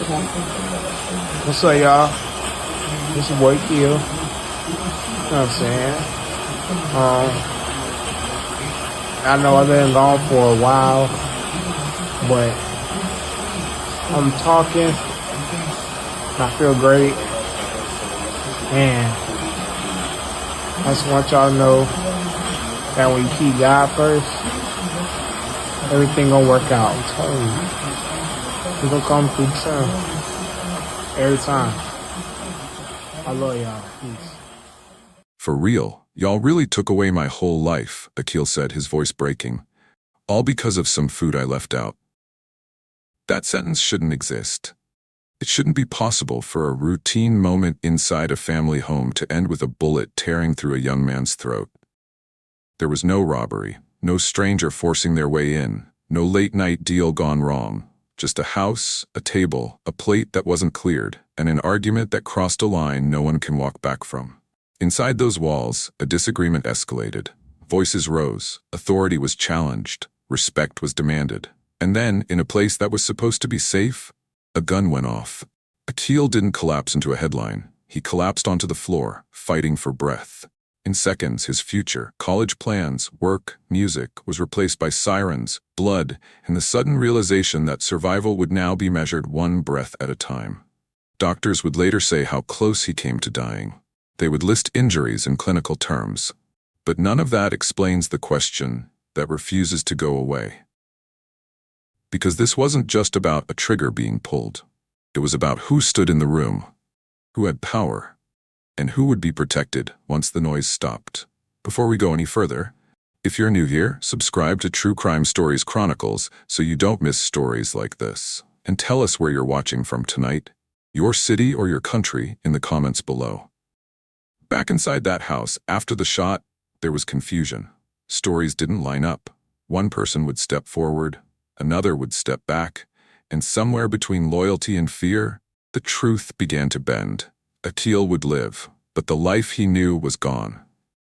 What's up, y'all? This your boy Q. You know what I'm saying? I know I've been gone for a while, but I'm talking, and I feel great, and I just want y'all to know that when you keep God first, everything gonna work out. I'm telling you. He gonna come through soon. Every time. I love y'all. Peace. For real, y'all really took away my whole life, Akil said, his voice breaking. All because of some food I left out. That sentence shouldn't exist. It shouldn't be possible for a routine moment inside a family home to end with a bullet tearing through a young man's throat. There was no robbery, no stranger forcing their way in, no late-night deal gone wrong. Just a house, a table, a plate that wasn't cleared, and an argument that crossed a line no one can walk back from. Inside those walls, a disagreement escalated. Voices rose, authority was challenged, respect was demanded. And then, in a place that was supposed to be safe, a gun went off. Akil didn't collapse into a headline. He collapsed onto the floor, fighting for breath. In seconds, his future, college plans, work, music, was replaced by sirens, blood, and the sudden realization that survival would now be measured one breath at a time. Doctors would later say how close he came to dying. They would list injuries in clinical terms. But none of that explains the question that refuses to go away. Because this wasn't just about a trigger being pulled. It was about who stood in the room, who had power, and who would be protected once the noise stopped. Before we go any further, if you're new here, subscribe to True Crime Stories Chronicles so you don't miss stories like this. And tell us where you're watching from tonight, your city or your country, in the comments below. Back inside that house, after the shot, there was confusion. Stories didn't line up. One person would step forward, another would step back, and somewhere between loyalty and fear, the truth began to bend. Akil would live, but the life he knew was gone.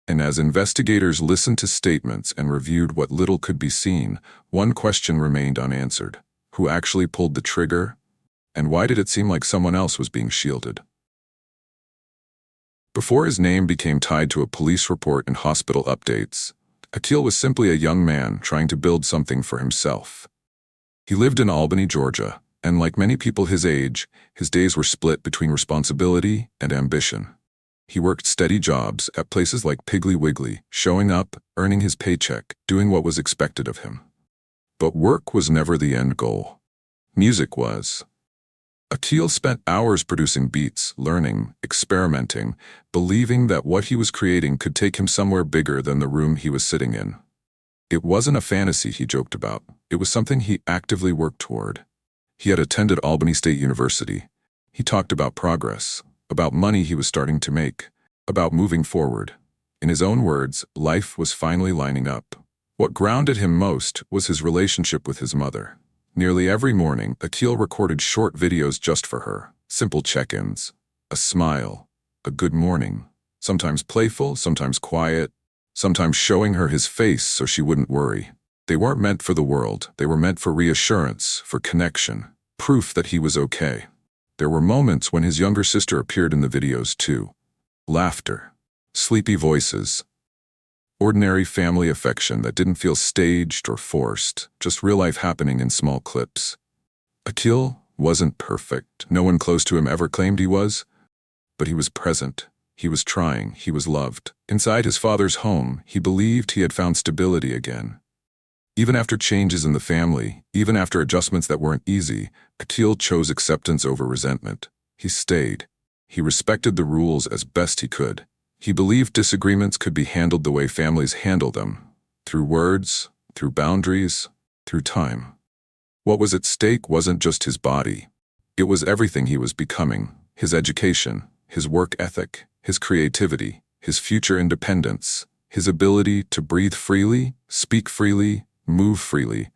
And as investigators listened to statements and reviewed what little could be seen, one question remained unanswered. Who actually pulled the trigger? And why did it seem like someone else was being shielded? Before his name became tied to a police report and hospital updates, Akil was simply a young man trying to build something for himself. He lived in Albany, Georgia, and like many people his age, his days were split between responsibility and ambition. He worked steady jobs at places like Piggly Wiggly, showing up, earning his paycheck, doing what was expected of him. But work was never the end goal. Music was. Akil spent hours producing beats, learning, experimenting, believing that what he was creating could take him somewhere bigger than the room he was sitting in. It wasn't a fantasy he joked about. It was something he actively worked toward. He had attended Albany State University. He talked about progress, about money he was starting to make, about moving forward. In his own words, life was finally lining up. What grounded him most was his relationship with his mother. Nearly every morning, Akil recorded short videos just for her. Simple check-ins, a smile, a good morning, sometimes playful, sometimes quiet, sometimes showing her his face so she wouldn't worry. They weren't meant for the world. They were meant for reassurance, for connection, proof that he was okay. There were moments when his younger sister appeared in the videos too. Laughter, sleepy voices, ordinary family affection that didn't feel staged or forced, just real life happening in small clips. Akil wasn't perfect. No one close to him ever claimed he was. But he was present. He was trying. He was loved. Inside his father's home, he believed he had found stability again. Even after changes in the family, even after adjustments that weren't easy, Akil chose acceptance over resentment. He stayed. He respected the rules as best he could. He believed disagreements could be handled the way families handle them, through words, through boundaries, through time. What was at stake wasn't just his body. It was everything he was becoming, his education, his work ethic, his creativity, his future independence, his ability to breathe freely, speak freely, move freely.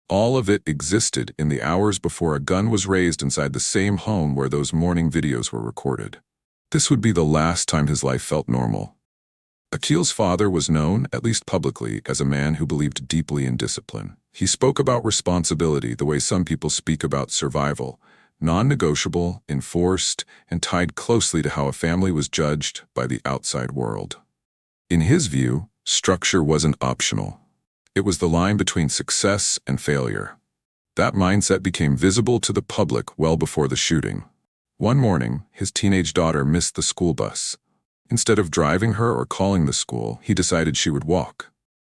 All of it existed in the hours before a gun was raised inside the same home where those morning videos were recorded. This would be the last time his life felt normal. Akil's father was known, at least publicly, as a man who believed deeply in discipline. He spoke about responsibility the way some people speak about survival, non-negotiable, enforced, and tied closely to how a family was judged by the outside world. In his view, structure wasn't optional. It was the line between success and failure. That mindset became visible to the public well before the shooting. One morning, his teenage daughter missed the school bus. Instead of driving her or calling the school, he decided she would walk.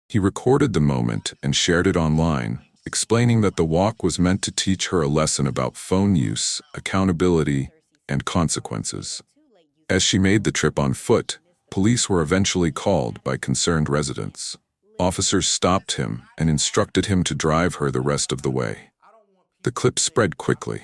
He recorded the moment and shared it online, explaining that the walk was meant to teach her a lesson about phone use, accountability, and consequences. As she made the trip on foot, police were eventually called by concerned residents. Officers stopped him and instructed him to drive her the rest of the way. The clip spread quickly.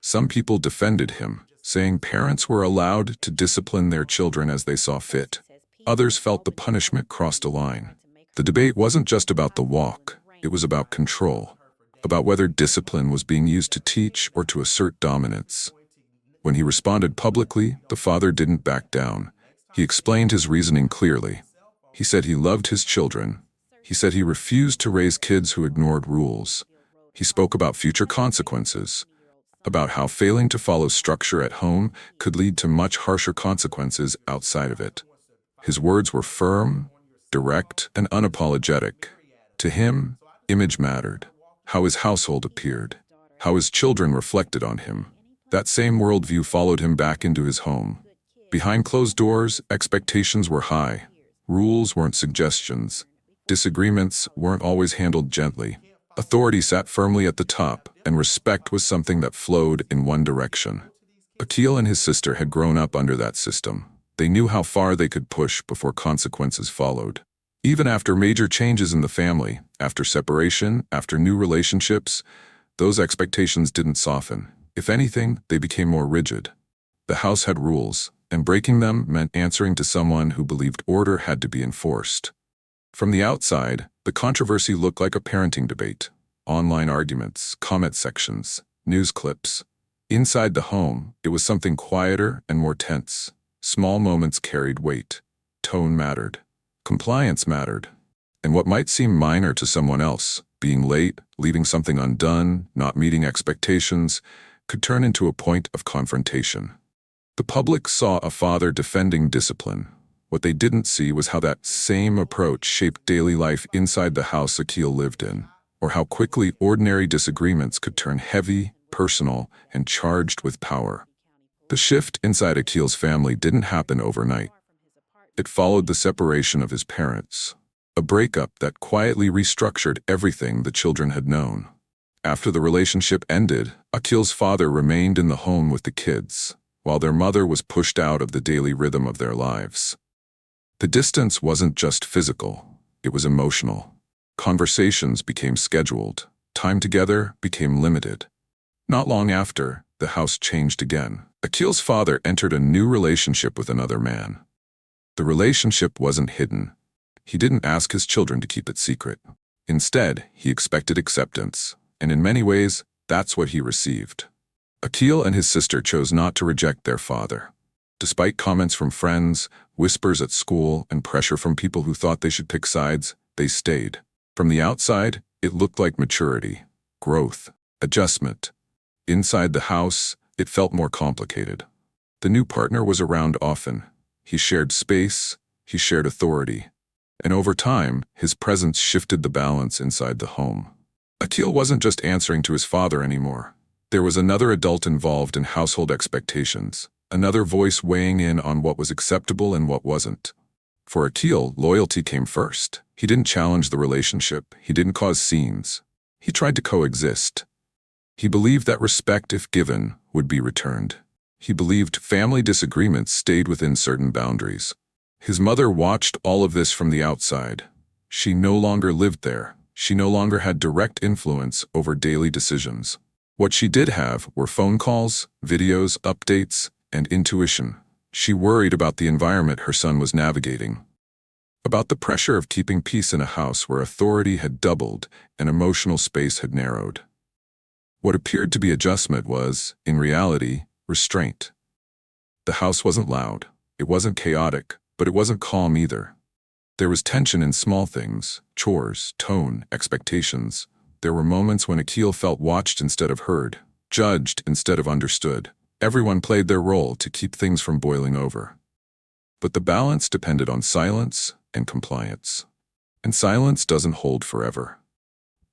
Some people defended him, saying parents were allowed to discipline their children as they saw fit. Others felt the punishment crossed a line. The debate wasn't just about the walk, it was about control, about whether discipline was being used to teach or to assert dominance. When he responded publicly, the father didn't back down. He explained his reasoning clearly. He said he loved his children. He said he refused to raise kids who ignored rules. He spoke about future consequences, about how failing to follow structure at home could lead to much harsher consequences outside of it. His words were firm, direct, and unapologetic. To him, image mattered. How his household appeared, how his children reflected on him. That same worldview followed him back into his home. Behind closed doors, expectations were high. Rules weren't suggestions. Disagreements weren't always handled gently. Authority sat firmly at the top, and respect was something that flowed in one direction. Akil and his sister had grown up under that system. They knew how far they could push before consequences followed. Even after major changes in the family, after separation, after new relationships, those expectations didn't soften. If anything, they became more rigid. The house had rules, and breaking them meant answering to someone who believed order had to be enforced. From the outside, the controversy looked like a parenting debate. Online arguments, comment sections, news clips. Inside the home, it was something quieter and more tense. Small moments carried weight. Tone mattered. Compliance mattered. And what might seem minor to someone else, being late, leaving something undone, not meeting expectations, could turn into a point of confrontation. The public saw a father defending discipline. What they didn't see was how that same approach shaped daily life inside the house Akil lived in, or how quickly ordinary disagreements could turn heavy, personal, and charged with power. The shift inside Akil's family didn't happen overnight. It followed the separation of his parents, a breakup that quietly restructured everything the children had known. After the relationship ended, Akil's father remained in the home with the kids, while their mother was pushed out of the daily rhythm of their lives. The distance wasn't just physical, it was emotional. Conversations became scheduled, time together became limited. Not long after, the house changed again. Akil's father entered a new relationship with another man. The relationship wasn't hidden. He didn't ask his children to keep it secret. Instead, he expected acceptance, and in many ways, that's what he received. Akil and his sister chose not to reject their father. Despite comments from friends, whispers at school, and pressure from people who thought they should pick sides, they stayed. From the outside, it looked like maturity, growth, adjustment. Inside the house, it felt more complicated. The new partner was around often. He shared space, he shared authority. And over time, his presence shifted the balance inside the home. Akil wasn't just answering to his father anymore. There was another adult involved in household expectations, another voice weighing in on what was acceptable and what wasn't. For Akil, loyalty came first. He didn't challenge the relationship. He didn't cause scenes. He tried to coexist. He believed that respect, if given, would be returned. He believed family disagreements stayed within certain boundaries. His mother watched all of this from the outside. She no longer lived there. She no longer had direct influence over daily decisions. What she did have were phone calls, videos, updates, and intuition. She worried about the environment her son was navigating, about the pressure of keeping peace in a house where authority had doubled and emotional space had narrowed. What appeared to be adjustment was, in reality, restraint. The house wasn't loud, it wasn't chaotic, but it wasn't calm either. There was tension in small things, chores, tone, expectations. There were moments when Akil felt watched instead of heard. judged instead of understood. Everyone played their role to keep things from boiling over. But the balance depended on silence and compliance. And silence doesn't hold forever.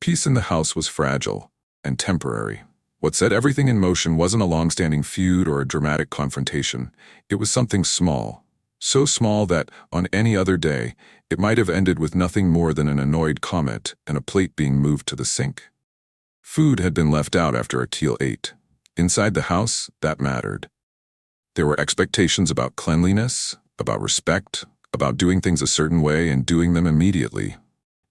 Peace in the house was fragile and temporary. What set everything in motion wasn't a long-standing feud or a dramatic confrontation. It was something small. So small that, on any other day, it might have ended with nothing more than an annoyed comment and a plate being moved to the sink. Food had been left out after Akil ate. Inside the house, that mattered. There were expectations about cleanliness, about respect, about doing things a certain way and doing them immediately.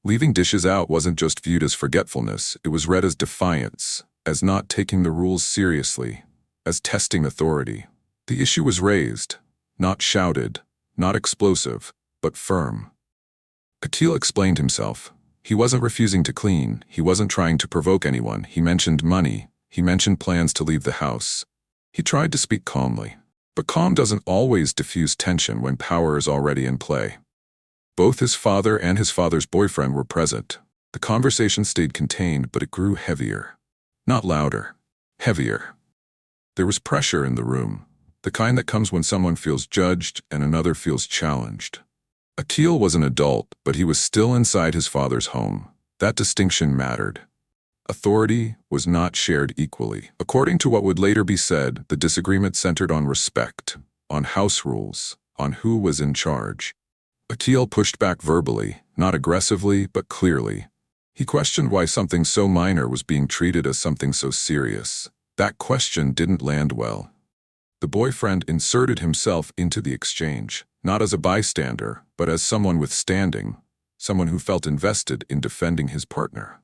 Leaving dishes out wasn't just viewed as forgetfulness, it was read as defiance, as not taking the rules seriously, as testing authority. The issue was raised, not shouted, not explosive, but firm. Akil explained himself. He wasn't refusing to clean, he wasn't trying to provoke anyone. He mentioned money, he mentioned plans to leave the house. He tried to speak calmly. But calm doesn't always diffuse tension when power is already in play. Both his father and his father's boyfriend were present. The conversation stayed contained, but it grew heavier. Not louder, heavier. There was pressure in the room, the kind that comes when someone feels judged and another feels challenged. Akil was an adult, but he was still inside his father's home. That distinction mattered. Authority was not shared equally. According to what would later be said, the disagreement centered on respect, on house rules, on who was in charge. Akil pushed back verbally, not aggressively, but clearly. He questioned why something so minor was being treated as something so serious. That question didn't land well. The boyfriend inserted himself into the exchange, not as a bystander, but as someone with standing, someone who felt invested in defending his partner.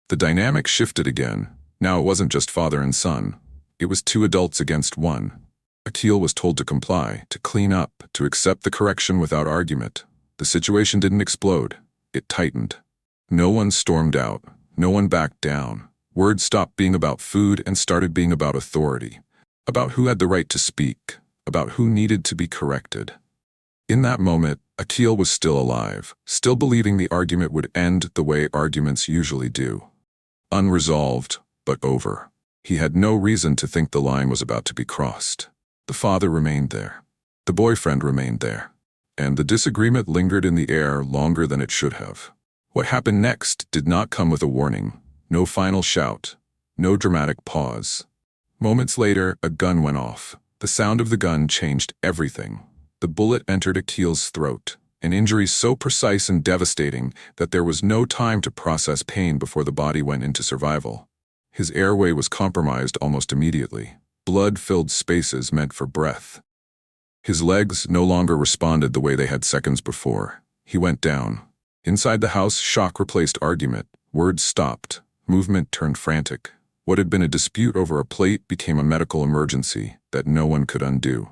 The dynamic shifted again. Now it wasn't just father and son. It was two adults against one. Akil was told to comply, to clean up, to accept the correction without argument. The situation didn't explode. It tightened. No one stormed out. No one backed down. Words stopped being about food and started being about authority. About who had the right to speak. About who needed to be corrected. In that moment, Akil was still alive, still believing the argument would end the way arguments usually do. Unresolved, but over. He had no reason to think the line was about to be crossed. The father remained there. The boyfriend remained there. And the disagreement lingered in the air longer than it should have. What happened next did not come with a warning. No final shout. No dramatic pause. Moments later, a gun went off. The sound of the gun changed everything. The bullet entered Akil's throat. An injury so precise and devastating that there was no time to process pain before the body went into survival. His airway was compromised almost immediately. Blood filled spaces meant for breath. His legs no longer responded the way they had seconds before. He went down. Inside the house, shock replaced argument. Words stopped. Movement turned frantic. What had been a dispute over a plate became a medical emergency that no one could undo.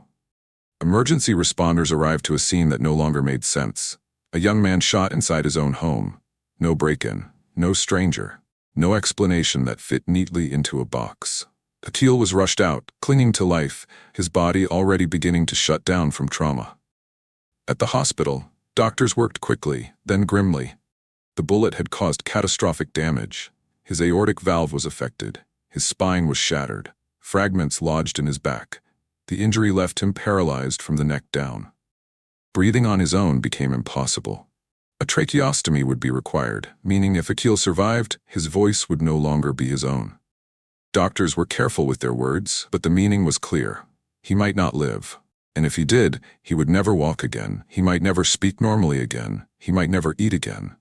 Emergency responders arrived to a scene that no longer made sense. A young man shot inside his own home. No break-in, no stranger, no explanation that fit neatly into a box. Akil was rushed out, clinging to life, his body already beginning to shut down from trauma. At the hospital, doctors worked quickly, then grimly. The bullet had caused catastrophic damage. His aortic valve was affected. His spine was shattered. Fragments lodged in his back. The injury left him paralyzed from the neck down. Breathing on his own became impossible. A tracheostomy would be required, meaning if Akil survived, his voice would no longer be his own. Doctors were careful with their words, but the meaning was clear. He might not live. And if he did, he would never walk again. He might never speak normally again. He might never eat again.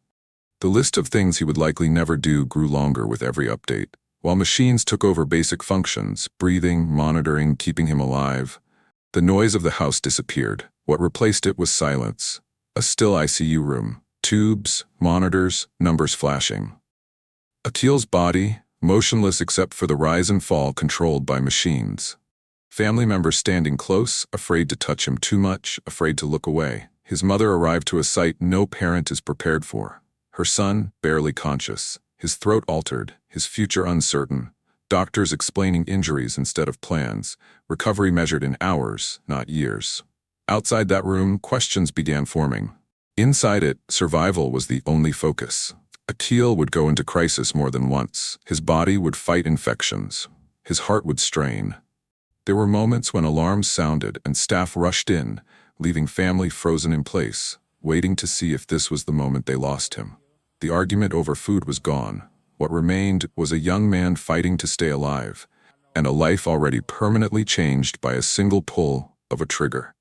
The list of things he would likely never do grew longer with every update. While machines took over basic functions, breathing, monitoring, keeping him alive, the noise of the house disappeared. What replaced it was silence. A still ICU room. Tubes, monitors, numbers flashing. Akil's body, motionless except for the rise and fall controlled by machines. Family members standing close, afraid to touch him too much, afraid to look away. His mother arrived to a sight no parent is prepared for. Her son, barely conscious. His throat altered, his future uncertain. Doctors explaining injuries instead of plans. Recovery measured in hours, not years. Outside that room, questions began forming. Inside it, survival was the only focus. Akil would go into crisis more than once. His body would fight infections. his heart would strain. There were moments when alarms sounded and staff rushed in, leaving family frozen in place, waiting to see if this was the moment they lost him. The argument over food was gone. What remained was a young man fighting to stay alive, and a life already permanently changed by a single pull of a trigger.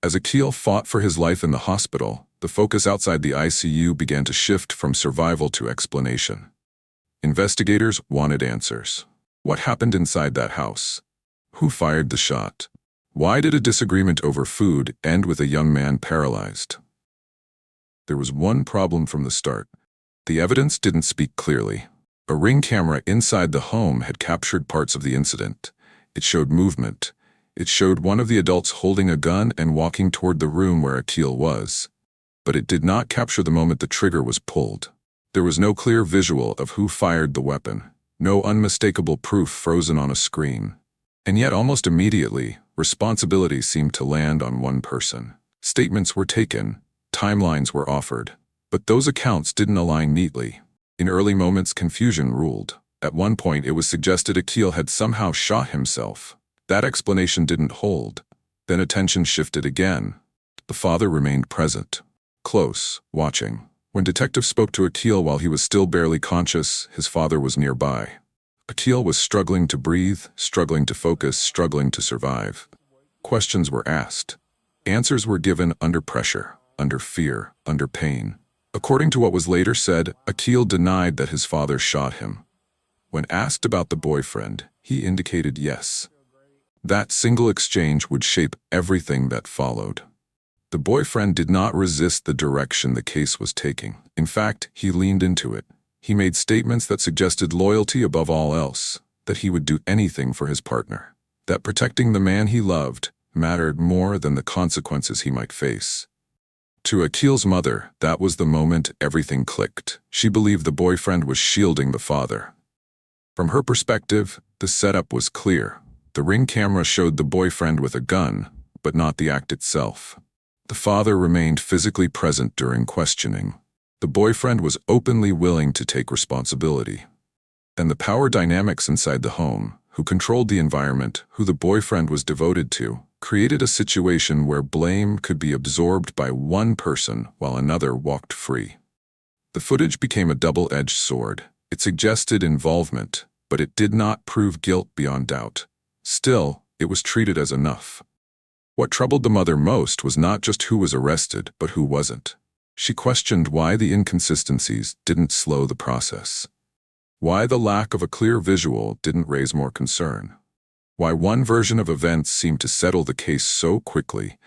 As Akil fought for his life in the hospital, the focus outside the ICU began to shift from survival to explanation. Investigators wanted answers. What happened inside that house? Who fired the shot? Why did a disagreement over food end with a young man paralyzed? There was one problem from the start. The evidence didn't speak clearly. A ring camera inside the home had captured parts of the incident. It showed movement. It showed one of the adults holding a gun and walking toward the room where Akil was. But it did not capture the moment the trigger was pulled. There was no clear visual of who fired the weapon, no unmistakable proof frozen on a screen. And yet almost immediately, responsibility seemed to land on one person. Statements were taken, timelines were offered, but those accounts didn't align neatly. In early moments, confusion ruled. At one point, it was suggested Akil had somehow shot himself. That explanation didn't hold. Then attention shifted again. The father remained present, close, watching. When detectives spoke to Akil while he was still barely conscious, his father was nearby. Akil was struggling to breathe, struggling to focus, struggling to survive. Questions were asked. Answers were given under pressure, under fear, under pain. According to what was later said, Akil denied that his father shot him. When asked about the boyfriend, he indicated yes. That single exchange would shape everything that followed. The boyfriend did not resist the direction the case was taking. In fact, he leaned into it. He made statements that suggested loyalty above all else, that he would do anything for his partner, that protecting the man he loved mattered more than the consequences he might face. To Akil's mother, that was the moment everything clicked. She believed the boyfriend was shielding the father. From her perspective, the setup was clear. The ring camera showed the boyfriend with a gun, but not the act itself. The father remained physically present during questioning. The boyfriend was openly willing to take responsibility. And the power dynamics inside the home, who controlled the environment, who the boyfriend was devoted to, created a situation where blame could be absorbed by one person while another walked free. The footage became a double-edged sword. It suggested involvement, but it did not prove guilt beyond doubt. Still, it was treated as enough. What troubled the mother most was not just who was arrested, but who wasn't. She questioned why the inconsistencies didn't slow the process. Why the lack of a clear visual didn't raise more concern. Why one version of events seemed to settle the case so quickly,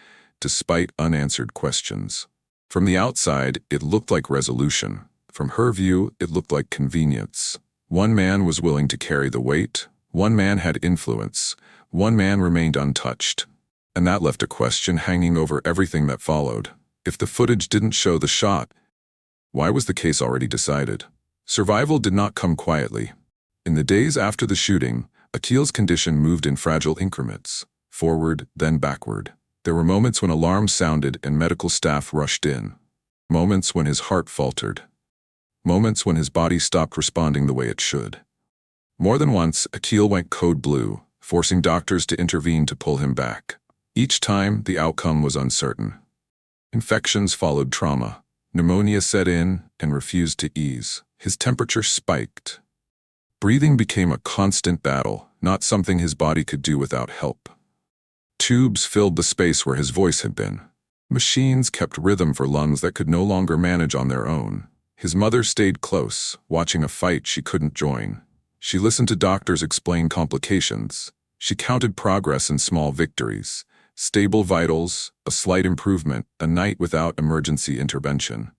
despite unanswered questions. From the outside, it looked like resolution. From her view, it looked like convenience. One man was willing to carry the weight. One man had influence. One man remained untouched. And that left a question hanging over everything that followed. If the footage didn't show the shot, why was the case already decided? Survival did not come quietly. In the days after the shooting, Akil's condition moved in fragile increments, forward, then backward. There were moments when alarms sounded and medical staff rushed in. Moments when his heart faltered. Moments when his body stopped responding the way it should. More than once, Akil went code blue, forcing doctors to intervene to pull him back. Each time, the outcome was uncertain. Infections followed trauma. Pneumonia set in and refused to ease. His temperature spiked. Breathing became a constant battle, not something his body could do without help. Tubes filled the space where his voice had been. Machines kept rhythm for lungs that could no longer manage on their own. His mother stayed close, watching a fight she couldn't join. She listened to doctors explain complications. She counted progress in small victories. Stable vitals, a slight improvement, a night without emergency intervention.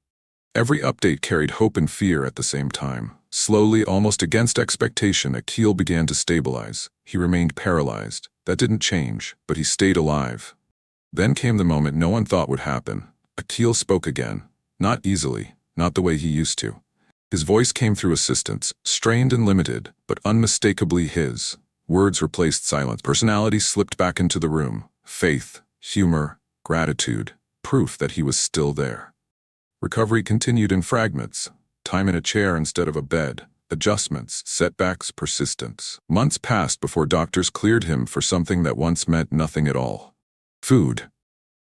Every update carried hope and fear at the same time. Slowly, almost against expectation, Akil began to stabilize. He remained paralyzed. That didn't change, but he stayed alive. Then came the moment no one thought would happen. Akil spoke again. Not easily, not the way he used to. His voice came through assistance, strained and limited, but unmistakably his. Words replaced silence. Personality slipped back into the room. Faith, humor, gratitude, proof that he was still there. Recovery continued in fragments. Time in a chair instead of a bed, adjustments, setbacks, persistence. Months passed before doctors cleared him for something that once meant nothing at all. Food.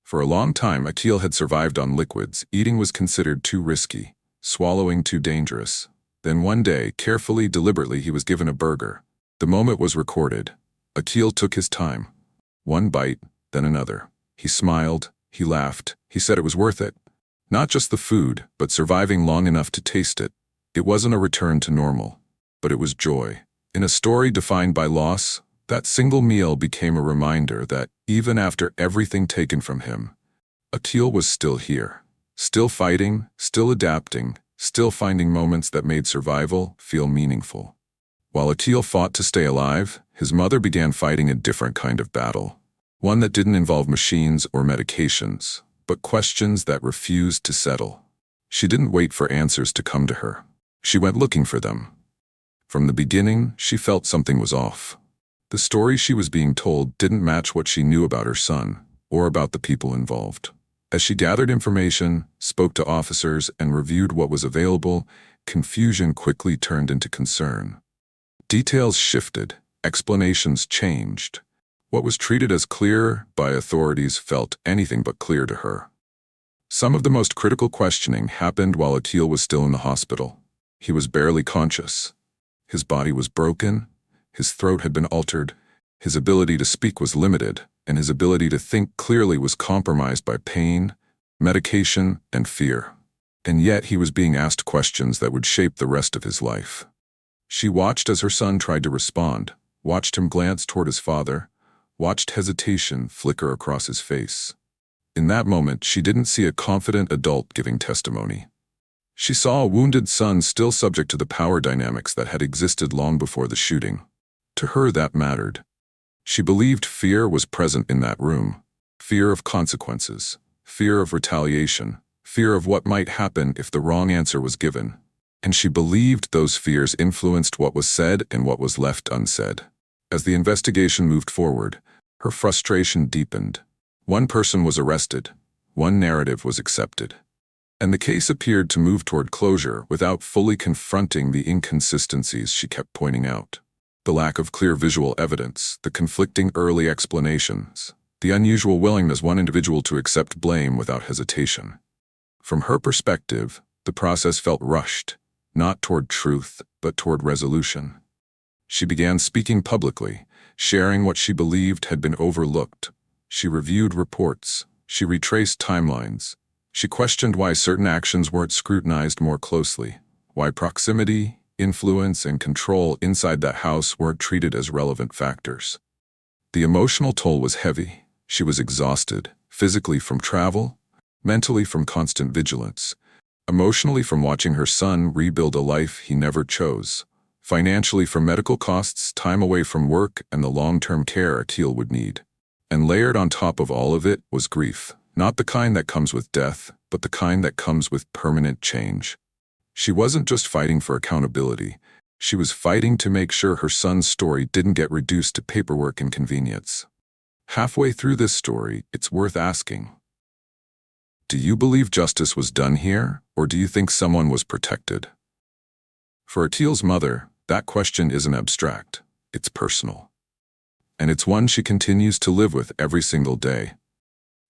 For a long time, Akil had survived on liquids. Eating was considered too risky, swallowing too dangerous. Then one day, carefully, deliberately, he was given a burger. The moment was recorded. Akil took his time. One bite, then another. He smiled, he laughed, he said it was worth it. Not just the food, but surviving long enough to taste it. It wasn't a return to normal, but it was joy. In a story defined by loss, that single meal became a reminder that, even after everything taken from him, Akil was still here. Still fighting, still adapting, still finding moments that made survival feel meaningful. While Akil fought to stay alive, his mother began fighting a different kind of battle. One that didn't involve machines or medications, but questions that refused to settle. She didn't wait for answers to come to her. She went looking for them. From the beginning, she felt something was off. The story she was being told didn't match what she knew about her son, or about the people involved. As she gathered information, spoke to officers, and reviewed what was available, confusion quickly turned into concern. Details shifted, explanations changed. What was treated as clear by authorities felt anything but clear to her. Some of the most critical questioning happened while Akil was still in the hospital. He was barely conscious. His body was broken, his throat had been altered, his ability to speak was limited, and his ability to think clearly was compromised by pain, medication, and fear. And yet he was being asked questions that would shape the rest of his life. She watched as her son tried to respond, watched him glance toward his father, watched hesitation flicker across his face. In that moment, she didn't see a confident adult giving testimony. She saw a wounded son still subject to the power dynamics that had existed long before the shooting. To her, that mattered. She believed fear was present in that room. Fear of consequences, fear of retaliation, fear of what might happen if the wrong answer was given. And she believed those fears influenced what was said and what was left unsaid. As the investigation moved forward, her frustration deepened. One person was arrested, one narrative was accepted. And the case appeared to move toward closure without fully confronting the inconsistencies she kept pointing out. The lack of clear visual evidence, the conflicting early explanations, the unusual willingness of one individual to accept blame without hesitation. From her perspective, the process felt rushed, not toward truth, but toward resolution. She began speaking publicly, sharing what she believed had been overlooked. She reviewed reports. She retraced timelines. She questioned why certain actions weren't scrutinized more closely, why proximity, influence, and control inside that house weren't treated as relevant factors. The emotional toll was heavy. She was exhausted, physically from travel, mentally from constant vigilance, emotionally from watching her son rebuild a life he never chose, financially from medical costs, time away from work, and the long-term care Akil would need. And layered on top of all of it was grief, not the kind that comes with death, but the kind that comes with permanent change. She wasn't just fighting for accountability. She was fighting to make sure her son's story didn't get reduced to paperwork and convenience. Halfway through this story, it's worth asking, do you believe justice was done here, or do you think someone was protected? For Akil's mother, that question isn't abstract, it's personal. And it's one she continues to live with every single day.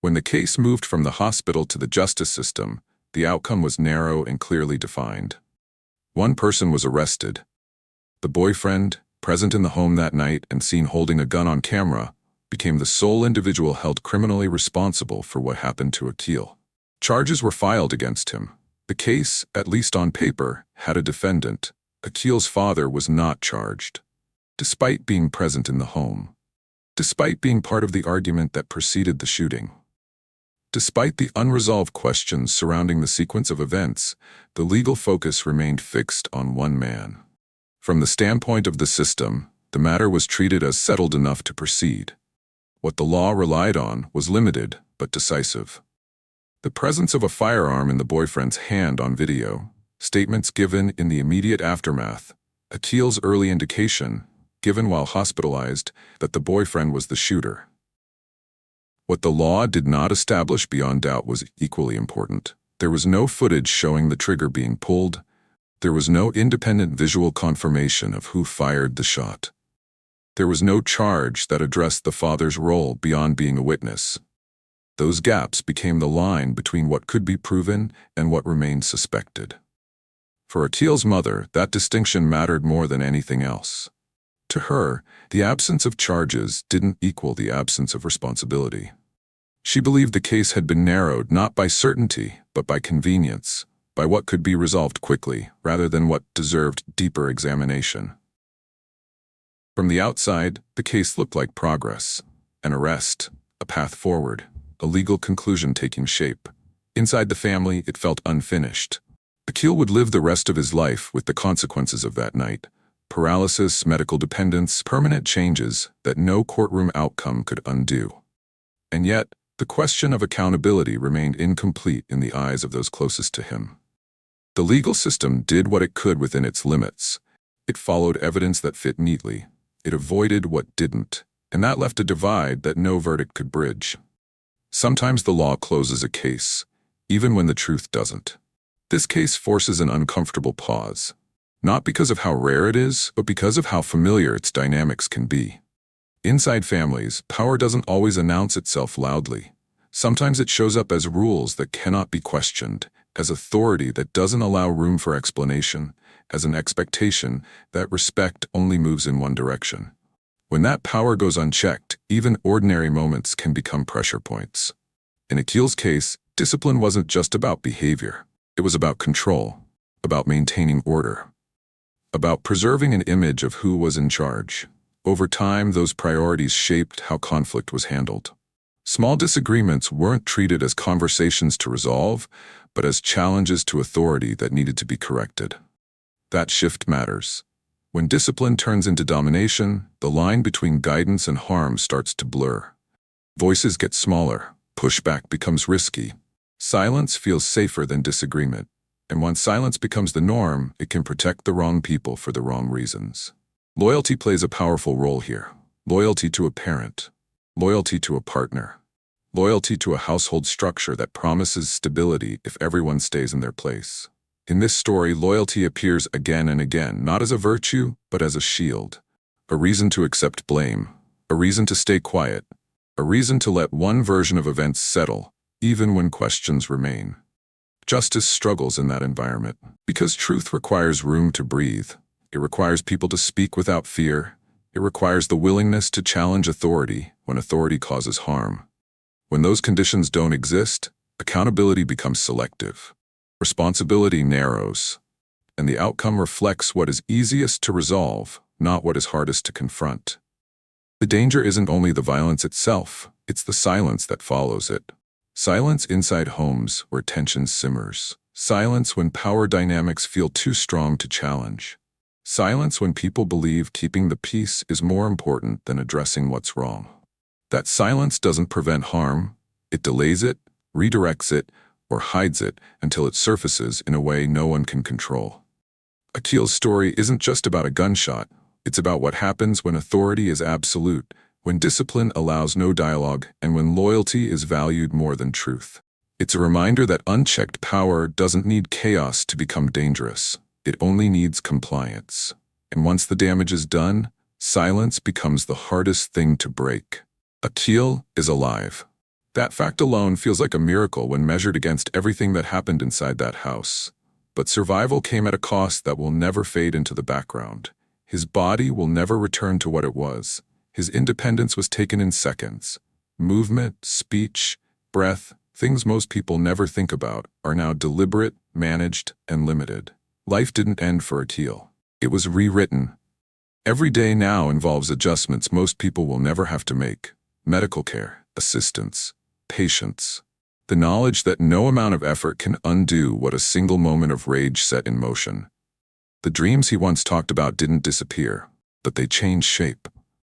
When the case moved from the hospital to the justice system, the outcome was narrow and clearly defined. One person was arrested. The boyfriend, present in the home that night and seen holding a gun on camera, became the sole individual held criminally responsible for what happened to Akil. Charges were filed against him. The case, at least on paper, had a defendant. Akil's father was not charged, despite being present in the home, despite being part of the argument that preceded the shooting. Despite the unresolved questions surrounding the sequence of events, the legal focus remained fixed on one man. From the standpoint of the system, the matter was treated as settled enough to proceed. What the law relied on was limited but decisive. The presence of a firearm in the boyfriend's hand on video, statements given in the immediate aftermath, Akil's early indication, given while hospitalized, that the boyfriend was the shooter. What the law did not establish beyond doubt was equally important. There was no footage showing the trigger being pulled, There was no independent visual confirmation of who fired the shot. There was no charge that addressed the father's role beyond being a witness. Those gaps became the line between what could be proven and what remained suspected. For Atil's mother, that distinction mattered more than anything else. To her, the absence of charges didn't equal the absence of responsibility. She believed the case had been narrowed not by certainty, but by convenience, by what could be resolved quickly, rather than what deserved deeper examination. From the outside, the case looked like progress, an arrest, a path forward, a legal conclusion taking shape. Inside the family, it felt unfinished. Atil would live the rest of his life with the consequences of that night: paralysis, medical dependence, permanent changes that no courtroom outcome could undo. And yet, the question of accountability remained incomplete in the eyes of those closest to him. The legal system did what it could within its limits. It followed evidence that fit neatly. It avoided what didn't, and that left a divide that no verdict could bridge. Sometimes the law closes a case, even when the truth doesn't. This case forces an uncomfortable pause, not because of how rare it is, but because of how familiar its dynamics can be. Inside families, power doesn't always announce itself loudly. Sometimes it shows up as rules that cannot be questioned, as authority that doesn't allow room for explanation, as an expectation that respect only moves in one direction. When that power goes unchecked, even ordinary moments can become pressure points. In Atil's case, discipline wasn't just about behavior. It was about control, about maintaining order, about preserving an image of who was in charge. Over time, those priorities shaped how conflict was handled. Small disagreements weren't treated as conversations to resolve, but as challenges to authority that needed to be corrected. That shift matters. When discipline turns into domination, the line between guidance and harm starts to blur. Voices get smaller, pushback becomes risky. Silence feels safer than disagreement, and once silence becomes the norm, it can protect the wrong people for the wrong reasons. Loyalty plays a powerful role here. Loyalty to a parent, loyalty to a partner, loyalty to a household structure that promises stability if everyone stays in their place. In this story, loyalty appears again and again, not as a virtue, but as a shield. A reason to accept blame, a reason to stay quiet, a reason to let one version of events settle, even when questions remain. Justice struggles in that environment, because truth requires room to breathe. It requires people to speak without fear. It requires the willingness to challenge authority when authority causes harm. When those conditions don't exist, accountability becomes selective. Responsibility narrows, and the outcome reflects what is easiest to resolve, not what is hardest to confront. The danger isn't only the violence itself, it's the silence that follows it. Silence inside homes where tension simmers. Silence when power dynamics feel too strong to challenge. Silence when people believe keeping the peace is more important than addressing what's wrong. That silence doesn't prevent harm, it delays it, redirects it, or hides it until it surfaces in a way no one can control. Atil's story isn't just about a gunshot, it's about what happens when authority is absolute, when discipline allows no dialogue, and when loyalty is valued more than truth. It's a reminder that unchecked power doesn't need chaos to become dangerous. It only needs compliance. And once the damage is done, silence becomes the hardest thing to break. Atil is alive. That fact alone feels like a miracle when measured against everything that happened inside that house. But survival came at a cost that will never fade into the background. His body will never return to what it was. His independence was taken in seconds. Movement, speech, breath, things most people never think about, are now deliberate, managed, and limited. Life didn't end for Atil. It was rewritten. Every day now involves adjustments most people will never have to make. Medical care, assistance, patience. The knowledge that no amount of effort can undo what a single moment of rage set in motion. The dreams he once talked about didn't disappear, but they changed shape.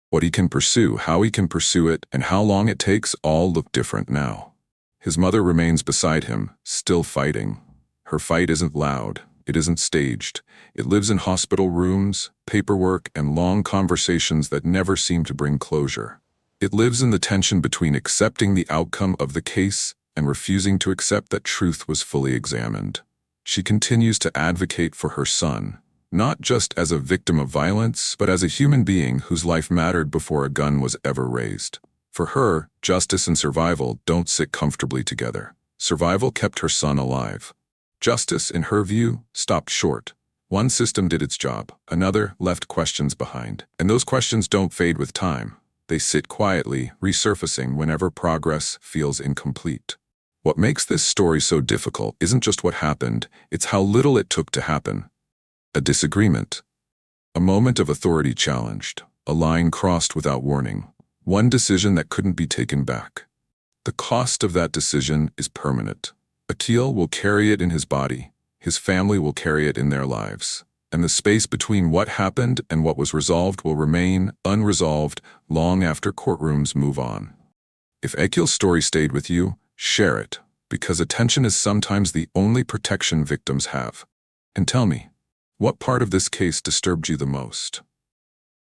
What he can pursue, how he can pursue it, and how long it takes all look different now. His mother remains beside him, still fighting. Her fight isn't loud. It isn't staged. It lives in hospital rooms, paperwork, and long conversations that never seem to bring closure. It lives in the tension between accepting the outcome of the case and refusing to accept that truth was fully examined. She continues to advocate for her son, not just as a victim of violence, but as a human being whose life mattered before a gun was ever raised. For her, justice and survival don't sit comfortably together. Survival kept her son alive. Justice, in her view, stopped short. One system did its job, another left questions behind. And those questions don't fade with time. They sit quietly, resurfacing whenever progress feels incomplete. What makes this story so difficult isn't just what happened, it's how little it took to happen. A disagreement. A moment of authority challenged. A line crossed without warning. One decision that couldn't be taken back. The cost of that decision is permanent. Atil will carry it in his body. His family will carry it in their lives. And the space between what happened and what was resolved will remain unresolved long after courtrooms move on. If Atil's story stayed with you, share it, because attention is sometimes the only protection victims have. And tell me, what part of this case disturbed you the most?